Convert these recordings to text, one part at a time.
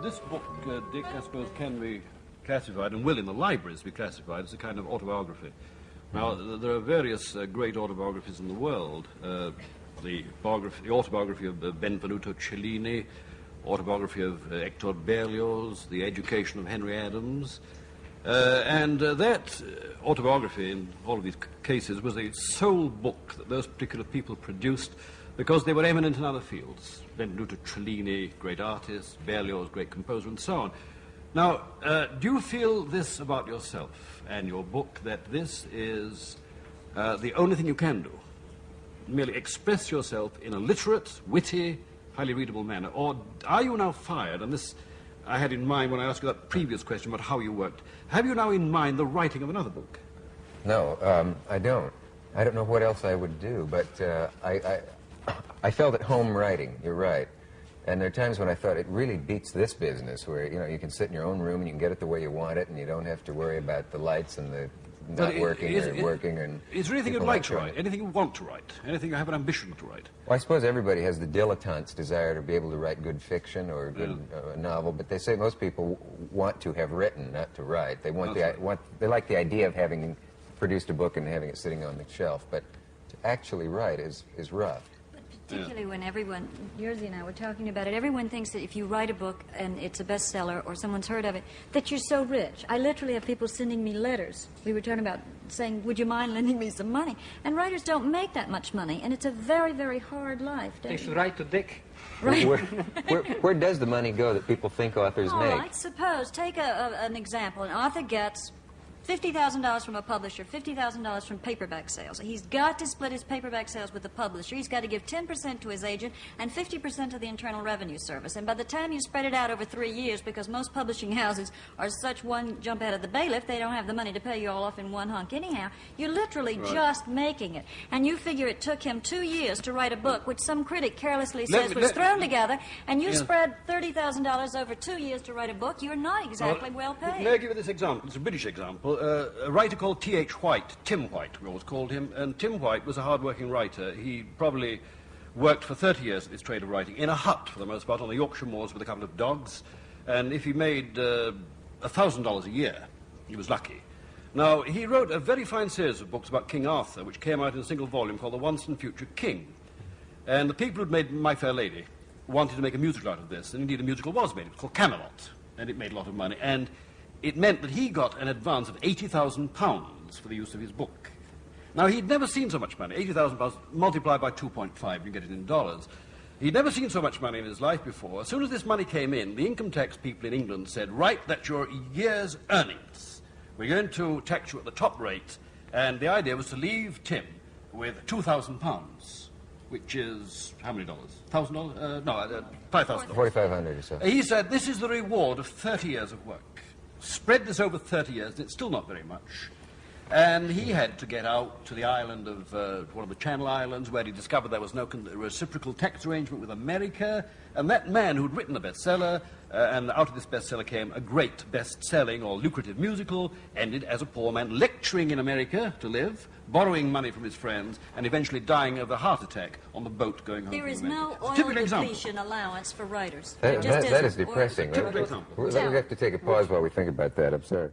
This book, Dick, I suppose, can be classified, and will in the libraries be classified, as a kind of autobiography. Now, there are various great autobiographies in the world. The autobiography of Benvenuto Cellini, autobiography of Hector Berlioz, The Education of Henry Adams. And that autobiography, in all of these cases, was the sole book that those particular people produced because they were eminent in other fields. Benvenuto Cellini, great artist, Berlioz, great composer, and so on. Now, do you feel this about yourself and your book, that this is the only thing you can do? Merely express yourself in a literate, witty, highly readable manner? Or are you now fired, and this I had in mind when I asked you that previous question about how you worked, have you now in mind the writing of another book? No, I don't. I don't know what else I would do, but I felt at home writing, you're right. And there are times when I thought it really beats this business where, you know, you can sit in your own room and you can get it the way you want it and you don't have to worry about the lights and the not working or working. And is there anything you'd like to write? Anything you want to write? Anything you have an ambition to write? Well, I suppose everybody has the dilettante's desire to be able to write good fiction or a good novel, but they say most people want to have written, not to write. They they like the idea of having produced a book and having it sitting on the shelf, but to actually write is rough. Particularly when everyone, Jerzy and I were talking about it, everyone thinks that if you write a book and it's a bestseller or someone's heard of it, that you're so rich. I literally have people sending me letters. We were talking about saying, would you mind lending me some money? And writers don't make that much money, and it's a very, very hard life. They should write to Dick. Right. Where does the money go that people think authors make? All right, suppose, take an example. An author gets $50,000 from a publisher, $50,000 from paperback sales. He's got to split his paperback sales with the publisher. He's got to give 10% to his agent and 50% to the Internal Revenue Service. And by the time you spread it out over 3 years, because most publishing houses are such one jump out of the bailiff, they don't have the money to pay you all off in one hunk anyhow, you're literally just making it. And you figure it took him 2 years to write a book, which some critic carelessly says was thrown together, and you spread $30,000 over 2 years to write a book, you're not exactly well paid. May I give you this example? It's a British example. A writer called T.H. White, Tim White, we always called him, and Tim White was a hard-working writer. He probably worked for 30 years at this trade of writing, in a hut, for the most part, on the Yorkshire moors with a couple of dogs, and if he made $1,000 a year, he was lucky. Now, he wrote a very fine series of books about King Arthur, which came out in a single volume called The Once and Future King. And the people who'd made My Fair Lady wanted to make a musical out of this, and indeed a musical was made. It was called Camelot, and it made a lot of money. And it meant that he got an advance of £80,000 for the use of his book. Now, he'd never seen so much money. £80,000 multiplied by 2.5, you get it in dollars. He'd never seen so much money in his life before. As soon as this money came in, the income tax people in England said, right, that's your year's earnings. We're going to tax you at the top rate. And the idea was to leave Tim with £2,000, which is, how many dollars? $1,000? No, $5,000. $4,500 or so. He said, this is the reward of 30 years of work. Spread this over 30 years, and it's still not very much. And he had to get out to the island of one of the Channel Islands, where he discovered there was no reciprocal tax arrangement with America. And that man who'd written the bestseller, and out of this bestseller came a great best-selling or lucrative musical, ended as a poor man lecturing in America to live, borrowing money from his friends, and eventually dying of a heart attack on the boat going home. There is from no America. oil depletion allowance for writers. That is depressing. Typical example. We have to take a pause while we think about that. I'm sorry.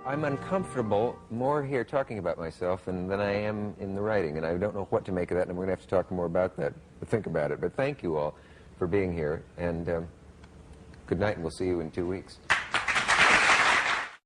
I'm uncomfortable more here talking about myself than I am in the writing, and I don't know what to make of that, and we're going to have to talk more about that, but think about it. But thank you all for being here, and good night, and we'll see you in 2 weeks.